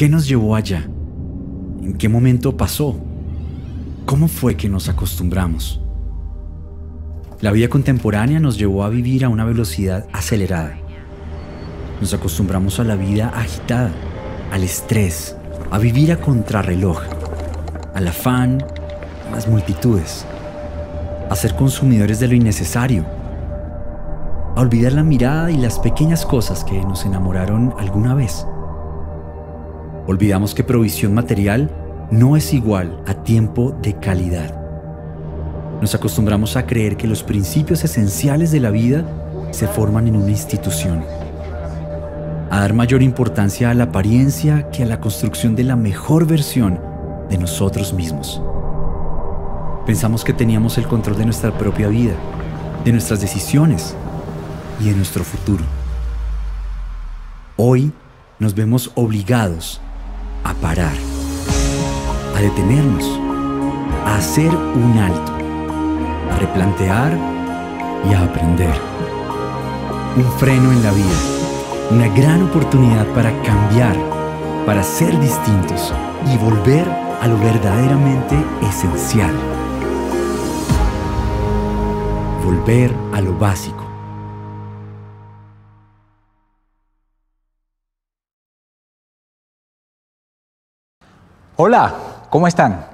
¿Qué nos llevó allá? ¿En qué momento pasó? ¿Cómo fue que nos acostumbramos? La vida contemporánea nos llevó a vivir a una velocidad acelerada. Nos acostumbramos a la vida agitada, al estrés, a vivir a contrarreloj, al afán, a las multitudes, a ser consumidores de lo innecesario, a olvidar la mirada y las pequeñas cosas que nos enamoraron alguna vez. Olvidamos que provisión material no es igual a tiempo de calidad. Nos acostumbramos a creer que los principios esenciales de la vida se forman en una institución, a dar mayor importancia a la apariencia que a la construcción de la mejor versión de nosotros mismos. Pensamos que teníamos el control de nuestra propia vida, de nuestras decisiones y de nuestro futuro. Hoy nos vemos obligados a parar, a detenernos, a hacer un alto, a replantear y a aprender. Un freno en la vida, una gran oportunidad para cambiar, para ser distintos y volver a lo verdaderamente esencial. Volver a lo básico. Hola, ¿cómo están?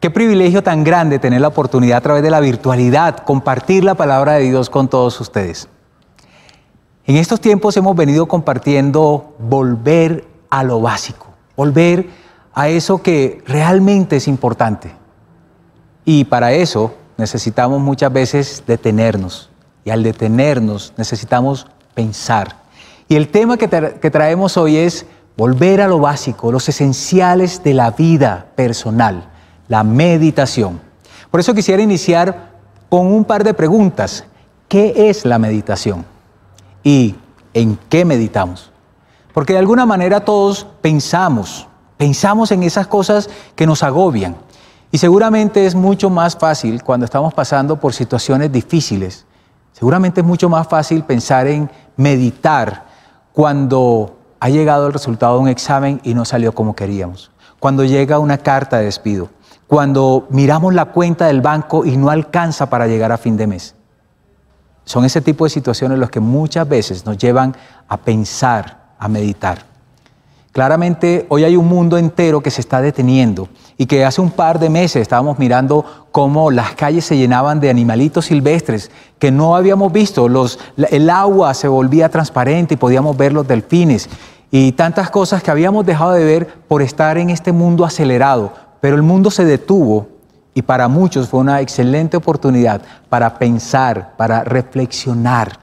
Qué privilegio tan grande tener la oportunidad a través de la virtualidad compartir la palabra de Dios con todos ustedes. En estos tiempos hemos venido compartiendo volver a lo básico, volver a eso que realmente es importante. Y para eso necesitamos muchas veces detenernos. Y al detenernos necesitamos pensar. Y el tema que traemos hoy es volver a lo básico, los esenciales de la vida personal, la meditación. Por eso quisiera iniciar con un par de preguntas. ¿Qué es la meditación? ¿Y en qué meditamos? Porque de alguna manera todos pensamos en esas cosas que nos agobian. Y seguramente es mucho más fácil cuando estamos pasando por situaciones difíciles. Seguramente es mucho más fácil pensar en meditar cuando ha llegado el resultado de un examen y no salió como queríamos. Cuando llega una carta de despido. Cuando miramos la cuenta del banco y no alcanza para llegar a fin de mes. Son ese tipo de situaciones los que muchas veces nos llevan a pensar, a meditar. Claramente hoy hay un mundo entero que se está deteniendo y que hace un par de meses estábamos mirando cómo las calles se llenaban de animalitos silvestres que no habíamos visto. El agua se volvía transparente y podíamos ver los delfines y tantas cosas que habíamos dejado de ver por estar en este mundo acelerado. Pero el mundo se detuvo y para muchos fue una excelente oportunidad para pensar, para reflexionar.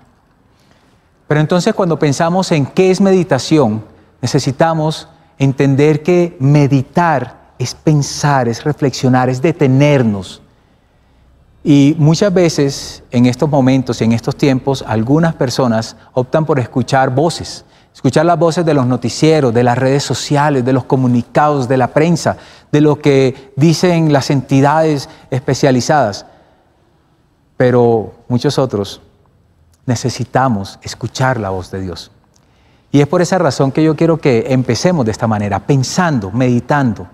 Pero entonces cuando pensamos en qué es meditación, necesitamos entender que meditar es pensar, es reflexionar, es detenernos. Y muchas veces en estos momentos, en estos tiempos, algunas personas optan por escuchar voces. Escuchar las voces de los noticieros, de las redes sociales, de los comunicados, de la prensa, de lo que dicen las entidades especializadas. Pero muchos otros necesitamos escuchar la voz de Dios. Y es por esa razón que yo quiero que empecemos de esta manera, pensando, meditando.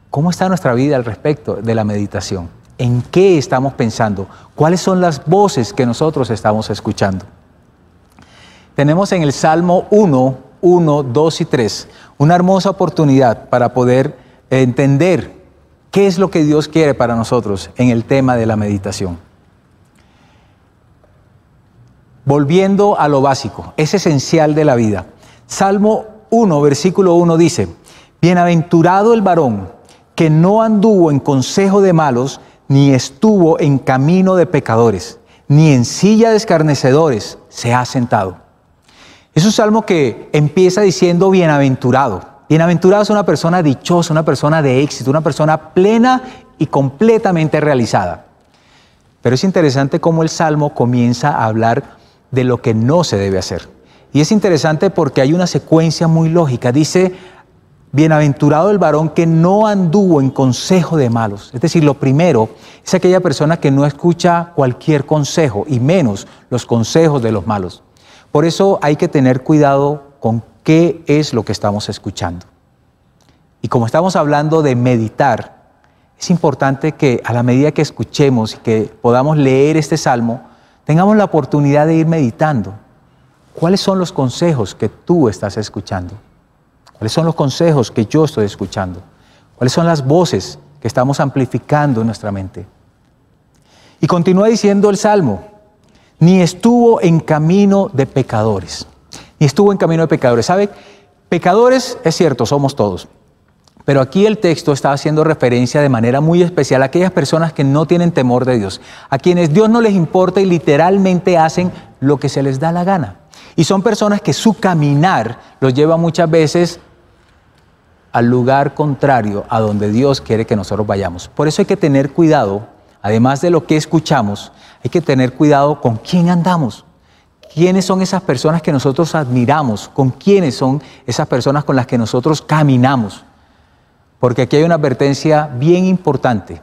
¿Cómo está nuestra vida al respecto de la meditación? ¿En qué estamos pensando? ¿Cuáles son las voces que nosotros estamos escuchando? Tenemos en el Salmo 1, 2 y 3 una hermosa oportunidad para poder entender qué es lo que Dios quiere para nosotros en el tema de la meditación. Volviendo a lo básico, es esencial de la vida. Salmo 1, versículo 1 dice: Bienaventurado el varón que no anduvo en consejo de malos, ni estuvo en camino de pecadores, ni en silla de escarnecedores se ha sentado. Es un salmo que empieza diciendo bienaventurado. Bienaventurado es una persona dichosa, una persona de éxito, una persona plena y completamente realizada. Pero es interesante cómo el salmo comienza a hablar de lo que no se debe hacer. Y es interesante porque hay una secuencia muy lógica. Dice, bienaventurado el varón que no anduvo en consejo de malos. Es decir, lo primero es aquella persona que no escucha cualquier consejo y menos los consejos de los malos. Por eso hay que tener cuidado con qué es lo que estamos escuchando. Y como estamos hablando de meditar, es importante que a la medida que escuchemos y que podamos leer este salmo, tengamos la oportunidad de ir meditando. ¿Cuáles son los consejos que tú estás escuchando? ¿Cuáles son los consejos que yo estoy escuchando? ¿Cuáles son las voces que estamos amplificando en nuestra mente? Y continúa diciendo el salmo, ni estuvo en camino de pecadores. Ni estuvo en camino de pecadores. ¿Sabe? Pecadores, es cierto, somos todos. Pero aquí el texto está haciendo referencia de manera muy especial a aquellas personas que no tienen temor de Dios, a quienes Dios no les importa y literalmente hacen lo que se les da la gana. Y son personas que su caminar los lleva muchas veces al lugar contrario a donde Dios quiere que nosotros vayamos. Por eso hay que tener cuidado, además de lo que escuchamos, hay que tener cuidado con quién andamos. ¿Quiénes son esas personas que nosotros admiramos? ¿Con quiénes son esas personas con las que nosotros caminamos? Porque aquí hay una advertencia bien importante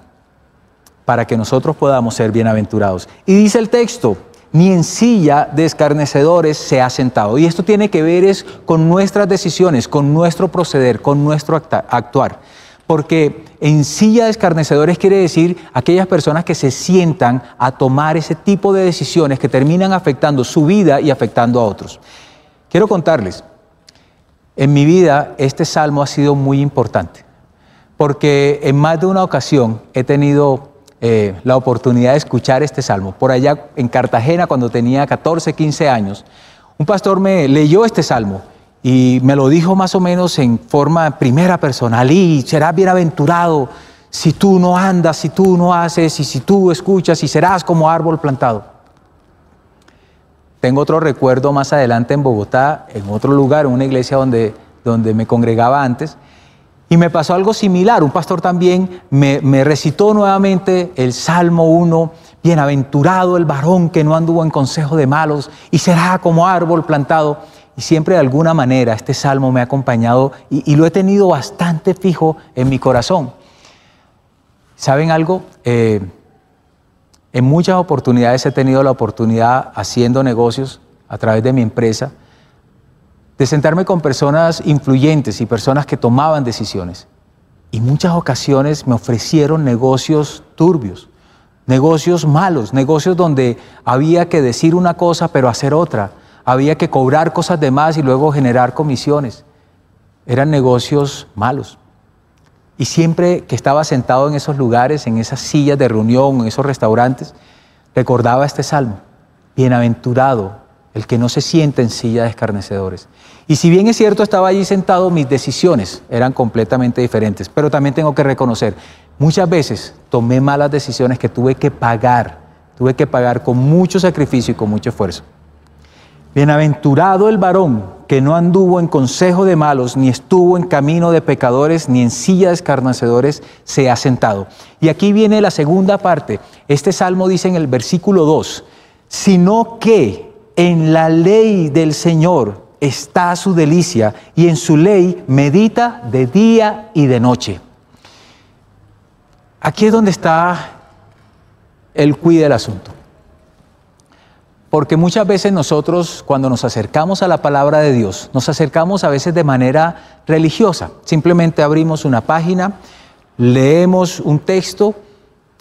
para que nosotros podamos ser bienaventurados. Y dice el texto, ni en silla de escarnecedores se ha sentado. Y esto tiene que ver es con nuestras decisiones, con nuestro proceder, con nuestro actuar. Porque en silla de escarnecedores quiere decir aquellas personas que se sientan a tomar ese tipo de decisiones que terminan afectando su vida y afectando a otros. Quiero contarles, en mi vida este salmo ha sido muy importante. Porque en más de una ocasión he tenido la oportunidad de escuchar este salmo. Por allá en Cartagena, cuando tenía 14, 15 años, un pastor me leyó este salmo y me lo dijo más o menos en forma primera persona. Y serás bienaventurado si tú no andas, si tú no haces, y si tú escuchas, y serás como árbol plantado. Tengo otro recuerdo más adelante en Bogotá, en otro lugar, en una iglesia donde me congregaba antes, y me pasó algo similar. Un pastor también me recitó nuevamente el Salmo 1, bienaventurado el varón que no anduvo en consejo de malos y será como árbol plantado. Y siempre de alguna manera este salmo me ha acompañado y lo he tenido bastante fijo en mi corazón. ¿Saben algo? En muchas oportunidades he tenido la oportunidad, haciendo negocios a través de mi empresa, de sentarme con personas influyentes y personas que tomaban decisiones. Y muchas ocasiones me ofrecieron negocios turbios, negocios malos, negocios donde había que decir una cosa pero hacer otra, había que cobrar cosas de más y luego generar comisiones. Eran negocios malos. Y siempre que estaba sentado en esos lugares, en esas sillas de reunión, en esos restaurantes, recordaba este salmo, bienaventurado el que no se sienta en silla de escarnecedores. Y si bien es cierto, estaba allí sentado, mis decisiones eran completamente diferentes. Pero también tengo que reconocer, muchas veces tomé malas decisiones que tuve que pagar con mucho sacrificio y con mucho esfuerzo. Bienaventurado el varón que no anduvo en consejo de malos, ni estuvo en camino de pecadores, ni en silla de escarnecedores se ha sentado. Y aquí viene la segunda parte. Este salmo dice en el versículo 2, sino que en la ley del Señor está su delicia, y en su ley medita de día y de noche. Aquí es donde está el quid del asunto. Porque muchas veces nosotros, cuando nos acercamos a la palabra de Dios, nos acercamos a veces de manera religiosa. Simplemente abrimos una página, leemos un texto,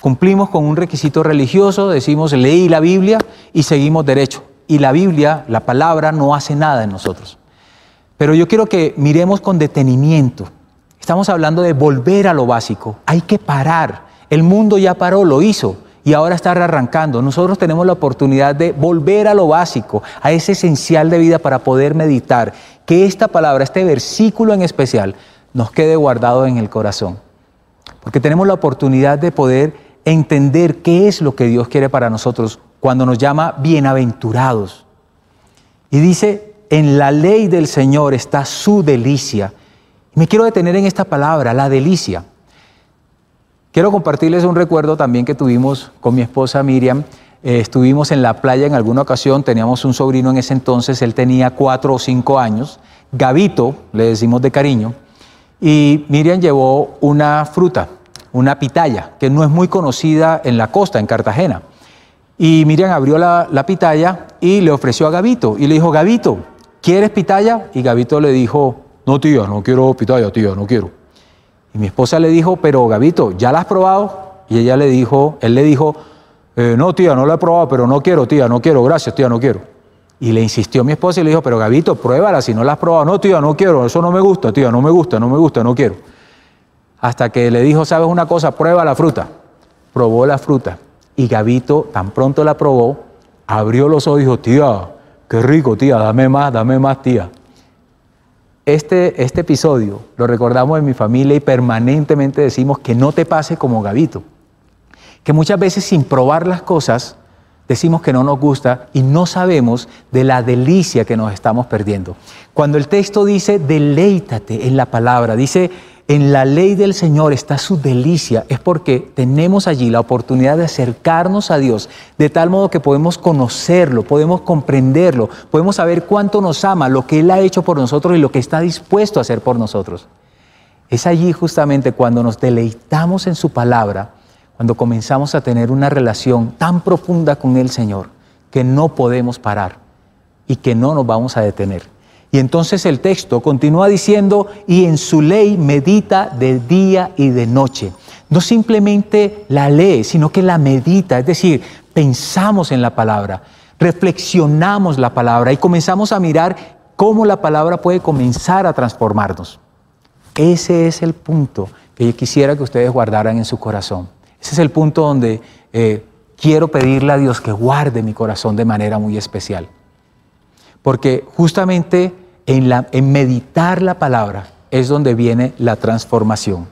cumplimos con un requisito religioso, decimos leí la Biblia y seguimos derecho. Y la Biblia, la palabra, no hace nada en nosotros. Pero yo quiero que miremos con detenimiento. Estamos hablando de volver a lo básico. Hay que parar. El mundo ya paró, lo hizo, y ahora está rearrancando. Nosotros tenemos la oportunidad de volver a lo básico, a ese esencial de vida para poder meditar. Que esta palabra, este versículo en especial, nos quede guardado en el corazón. Porque tenemos la oportunidad de poder entender qué es lo que Dios quiere para nosotros cuando nos llama bienaventurados. Y dice, en la ley del Señor está su delicia. Y me quiero detener en esta palabra, la delicia. Quiero compartirles un recuerdo también que tuvimos con mi esposa Miriam. Estuvimos en la playa en alguna ocasión, teníamos un sobrino en ese entonces, él tenía 4 o 5 años, Gabito, le decimos de cariño, y Miriam llevó una fruta, una pitaya, que no es muy conocida en la costa, en Cartagena. Y Miriam abrió la pitaya y le ofreció a Gabito. Y le dijo, Gabito, ¿quieres pitaya? Y Gabito le dijo, no tía, no quiero pitaya, tía, no quiero. Y mi esposa le dijo, pero Gabito, ¿ya la has probado? Y él le dijo, no tía, no la he probado, pero no quiero tía, no quiero, gracias tía, no quiero. Y le insistió mi esposa y le dijo, pero Gabito, pruébala si no la has probado. No tía, no quiero, eso no me gusta tía, no me gusta, no quiero. Hasta que le dijo, ¿sabes una cosa? Prueba la fruta. Probó la fruta y Gabito tan pronto la probó, abrió los ojos y dijo, tía, qué rico tía, dame más tía. Este episodio lo recordamos en mi familia y permanentemente decimos que no te pase como Gabito. Que muchas veces sin probar las cosas decimos que no nos gusta y no sabemos de la delicia que nos estamos perdiendo. Cuando el texto dice deleítate en la palabra, dice en la ley del Señor está su delicia, es porque tenemos allí la oportunidad de acercarnos a Dios de tal modo que podemos conocerlo, podemos comprenderlo, podemos saber cuánto nos ama, lo que Él ha hecho por nosotros y lo que está dispuesto a hacer por nosotros. Es allí justamente cuando nos deleitamos en su palabra, cuando comenzamos a tener una relación tan profunda con el Señor que no podemos parar y que no nos vamos a detener. Y entonces el texto continúa diciendo, y en su ley medita de día y de noche. No simplemente la lee, sino que la medita, es decir, pensamos en la palabra, reflexionamos la palabra y comenzamos a mirar cómo la palabra puede comenzar a transformarnos. Ese es el punto que yo quisiera que ustedes guardaran en su corazón. Ese es el punto donde quiero pedirle a Dios que guarde mi corazón de manera muy especial. Porque justamente en meditar la palabra es donde viene la transformación.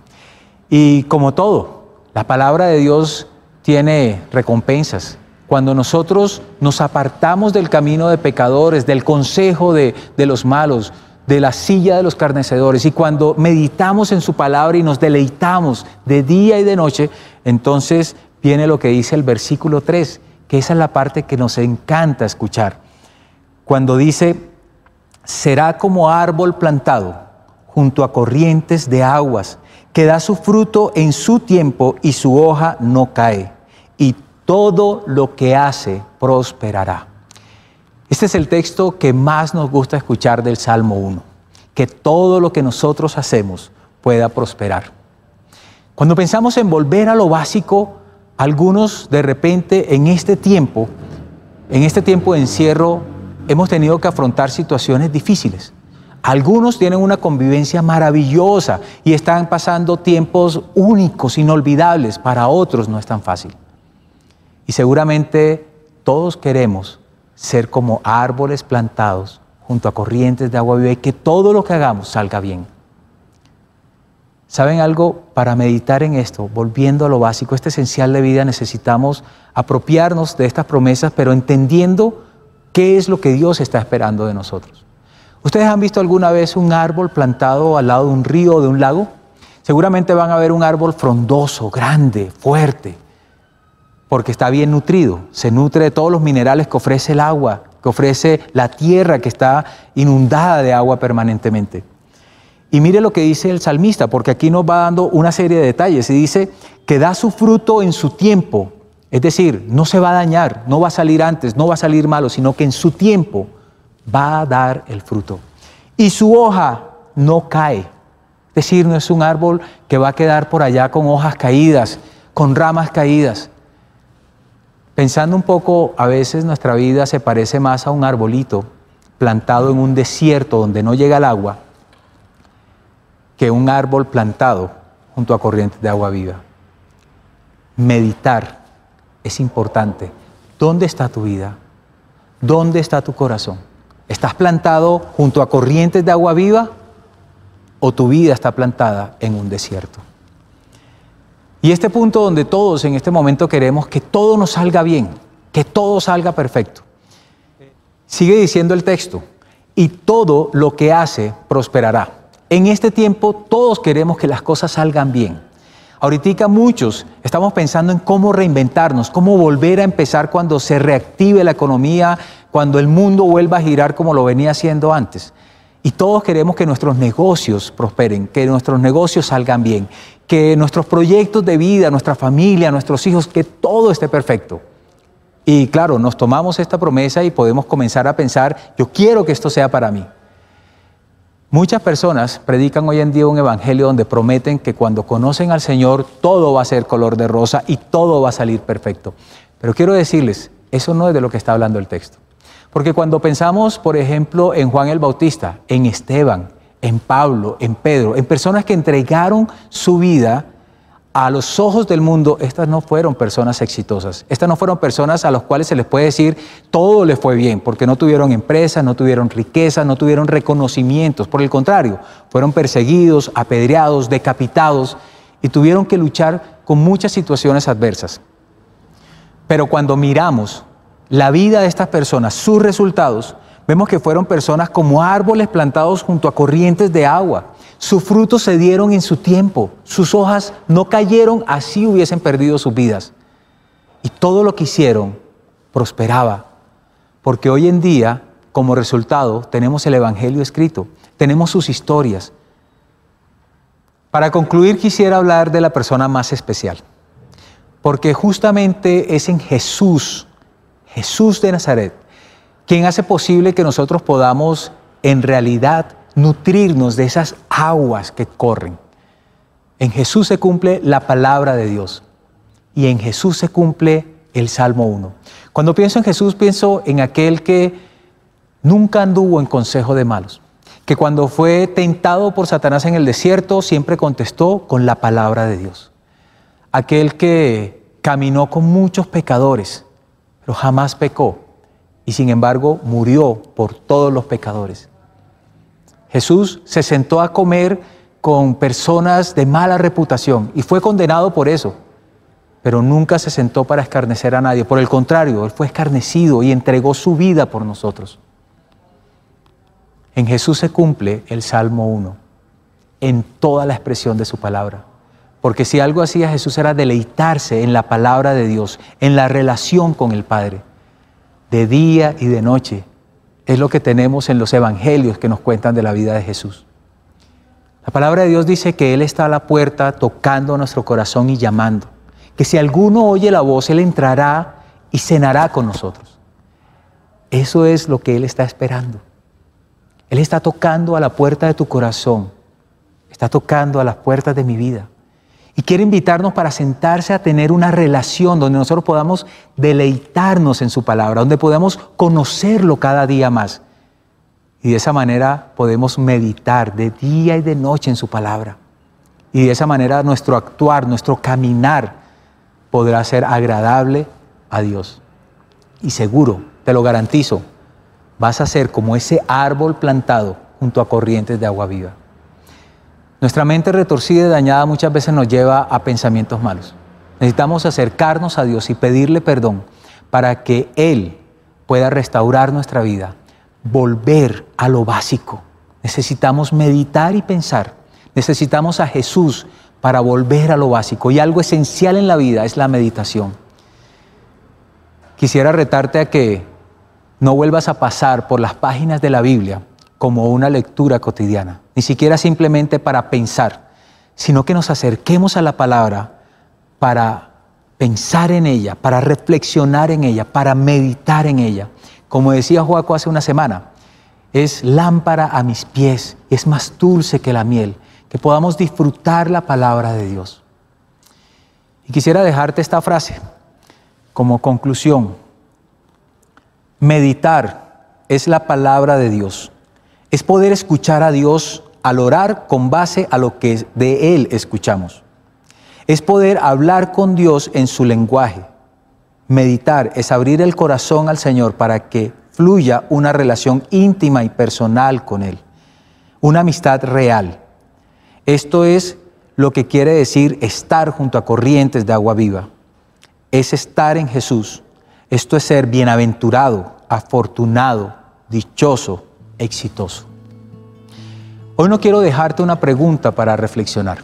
Y como todo, la palabra de Dios tiene recompensas. Cuando nosotros nos apartamos del camino de pecadores, del consejo de los malos, de la silla de los escarnecedores, y cuando meditamos en su palabra y nos deleitamos de día y de noche, entonces viene lo que dice el versículo 3, que esa es la parte que nos encanta escuchar. Cuando dice, será como árbol plantado junto a corrientes de aguas, que da su fruto en su tiempo y su hoja no cae, y todo lo que hace prosperará. Este es el texto que más nos gusta escuchar del Salmo 1, que todo lo que nosotros hacemos pueda prosperar. Cuando pensamos en volver a lo básico, algunos de repente en este tiempo de encierro, hemos tenido que afrontar situaciones difíciles. Algunos tienen una convivencia maravillosa y están pasando tiempos únicos, inolvidables. Para otros no es tan fácil. Y seguramente todos queremos ser como árboles plantados junto a corrientes de agua viva y que todo lo que hagamos salga bien. ¿Saben algo? Para meditar en esto, volviendo a lo básico, este esencial de vida, necesitamos apropiarnos de estas promesas, pero entendiendo ¿qué es lo que Dios está esperando de nosotros? ¿Ustedes han visto alguna vez un árbol plantado al lado de un río o de un lago? Seguramente van a ver un árbol frondoso, grande, fuerte, porque está bien nutrido. Se nutre de todos los minerales que ofrece el agua, que ofrece la tierra que está inundada de agua permanentemente. Y mire lo que dice el salmista, porque aquí nos va dando una serie de detalles. Y dice que da su fruto en su tiempo. Es decir, no se va a dañar, no va a salir antes, no va a salir malo, sino que en su tiempo va a dar el fruto. Y su hoja no cae. Es decir, no es un árbol que va a quedar por allá con hojas caídas, con ramas caídas. Pensando un poco, a veces nuestra vida se parece más a un arbolito plantado en un desierto donde no llega el agua, que un árbol plantado junto a corrientes de agua viva. Meditar es importante. ¿Dónde está tu vida? ¿Dónde está tu corazón? ¿Estás plantado junto a corrientes de agua viva o tu vida está plantada en un desierto? Y este punto donde todos en este momento queremos que todo nos salga bien, que todo salga perfecto. Sigue diciendo el texto, y todo lo que hace prosperará. En este tiempo todos queremos que las cosas salgan bien. Ahorita muchos estamos pensando en cómo reinventarnos, cómo volver a empezar cuando se reactive la economía, cuando el mundo vuelva a girar como lo venía haciendo antes. Y todos queremos que nuestros negocios prosperen, que nuestros negocios salgan bien, que nuestros proyectos de vida, nuestra familia, nuestros hijos, que todo esté perfecto. Y claro, nos tomamos esta promesa y podemos comenzar a pensar, yo quiero que esto sea para mí. Muchas personas predican hoy en día un evangelio donde prometen que cuando conocen al Señor todo va a ser color de rosa y todo va a salir perfecto. Pero quiero decirles, eso no es de lo que está hablando el texto. Porque cuando pensamos, por ejemplo, en Juan el Bautista, en Esteban, en Pablo, en Pedro, en personas que entregaron su vida a los ojos del mundo, estas no fueron personas exitosas. Estas no fueron personas a las cuales se les puede decir todo les fue bien, porque no tuvieron empresas, no tuvieron riqueza, no tuvieron reconocimientos. Por el contrario, fueron perseguidos, apedreados, decapitados y tuvieron que luchar con muchas situaciones adversas. Pero cuando miramos la vida de estas personas, sus resultados, vemos que fueron personas como árboles plantados junto a corrientes de agua. Sus frutos se dieron en su tiempo, sus hojas no cayeron, así hubiesen perdido sus vidas. Y todo lo que hicieron prosperaba, porque hoy en día, como resultado, tenemos el Evangelio escrito, tenemos sus historias. Para concluir, quisiera hablar de la persona más especial, porque justamente es en Jesús de Nazaret, quien hace posible que nosotros podamos en realidad nutrirnos de esas aguas que corren. En Jesús se cumple la palabra de Dios y en Jesús se cumple el Salmo 1. Cuando pienso en Jesús, pienso en aquel que nunca anduvo en consejo de malos, que cuando fue tentado por Satanás en el desierto, siempre contestó con la palabra de Dios. Aquel que caminó con muchos pecadores, pero jamás pecó y sin embargo murió por todos los pecadores. Jesús se sentó a comer con personas de mala reputación y fue condenado por eso, pero nunca se sentó para escarnecer a nadie. Por el contrario, Él fue escarnecido y entregó su vida por nosotros. En Jesús se cumple el Salmo 1, en toda la expresión de su palabra. Porque si algo hacía Jesús era deleitarse en la palabra de Dios, en la relación con el Padre, de día y de noche. Es lo que tenemos en los evangelios que nos cuentan de la vida de Jesús. La palabra de Dios dice que Él está a la puerta tocando nuestro corazón y llamando. Que si alguno oye la voz, Él entrará y cenará con nosotros. Eso es lo que Él está esperando. Él está tocando a la puerta de tu corazón. Está tocando a las puertas de mi vida. Y quiere invitarnos para sentarse a tener una relación donde nosotros podamos deleitarnos en su palabra, donde podamos conocerlo cada día más. Y de esa manera podemos meditar de día y de noche en su palabra. Y de esa manera nuestro actuar, nuestro caminar podrá ser agradable a Dios. Y seguro, te lo garantizo, vas a ser como ese árbol plantado junto a corrientes de agua viva. Nuestra mente retorcida y dañada muchas veces nos lleva a pensamientos malos. Necesitamos acercarnos a Dios y pedirle perdón para que Él pueda restaurar nuestra vida, volver a lo básico. Necesitamos meditar y pensar. Necesitamos a Jesús para volver a lo básico. Y algo esencial en la vida es la meditación. Quisiera retarte a que no vuelvas a pasar por las páginas de la Biblia como una lectura cotidiana, ni siquiera simplemente para pensar, sino que nos acerquemos a la palabra para pensar en ella, para reflexionar en ella, para meditar en ella. Como decía Joaco hace una semana, es lámpara a mis pies, es más dulce que la miel, que podamos disfrutar la palabra de Dios. Y quisiera dejarte esta frase como conclusión. Meditar es la palabra de Dios. Es poder escuchar a Dios al orar con base a lo que de Él escuchamos. Es poder hablar con Dios en su lenguaje. Meditar es abrir el corazón al Señor para que fluya una relación íntima y personal con Él. Una amistad real. Esto es lo que quiere decir estar junto a corrientes de agua viva. Es estar en Jesús. Esto es ser bienaventurado, afortunado, dichoso, exitoso. Hoy no quiero dejarte una pregunta para reflexionar.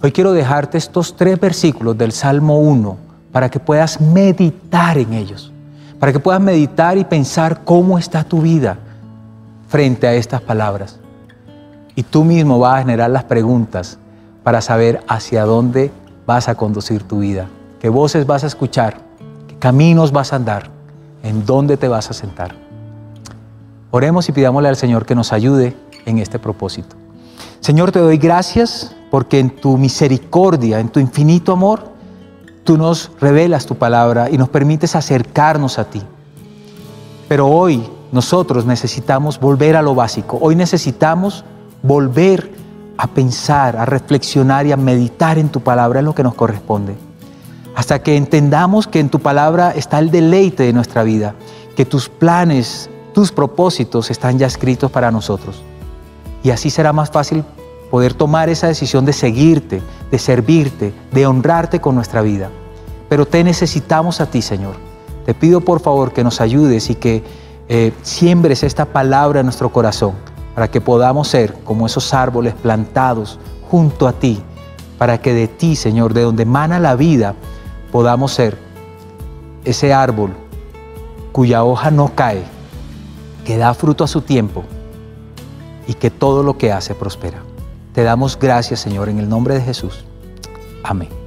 Hoy quiero dejarte estos 3 versículos del Salmo 1 para que puedas meditar en ellos, para que puedas meditar y pensar cómo está tu vida frente a estas palabras. Y tú mismo vas a generar las preguntas para saber hacia dónde vas a conducir tu vida, qué voces vas a escuchar, qué caminos vas a andar, en dónde te vas a sentar. Oremos y pidámosle al Señor que nos ayude en este propósito. Señor, te doy gracias porque en tu misericordia, en tu infinito amor, tú nos revelas tu palabra y nos permites acercarnos a ti. Pero hoy nosotros necesitamos volver a lo básico. Hoy necesitamos volver a pensar, a reflexionar y a meditar en tu palabra, es lo que nos corresponde. Hasta que entendamos que en tu palabra está el deleite de nuestra vida, que tus planes, tus propósitos están ya escritos para nosotros. Y así será más fácil poder tomar esa decisión de seguirte, de servirte, de honrarte con nuestra vida. Pero te necesitamos a ti, Señor. Te pido por favor que nos ayudes y que siembres esta palabra en nuestro corazón para que podamos ser como esos árboles plantados junto a ti, para que de ti, Señor, de donde emana la vida, podamos ser ese árbol cuya hoja no cae, que da fruto a su tiempo y que todo lo que hace prospera. Te damos gracias, Señor, en el nombre de Jesús. Amén.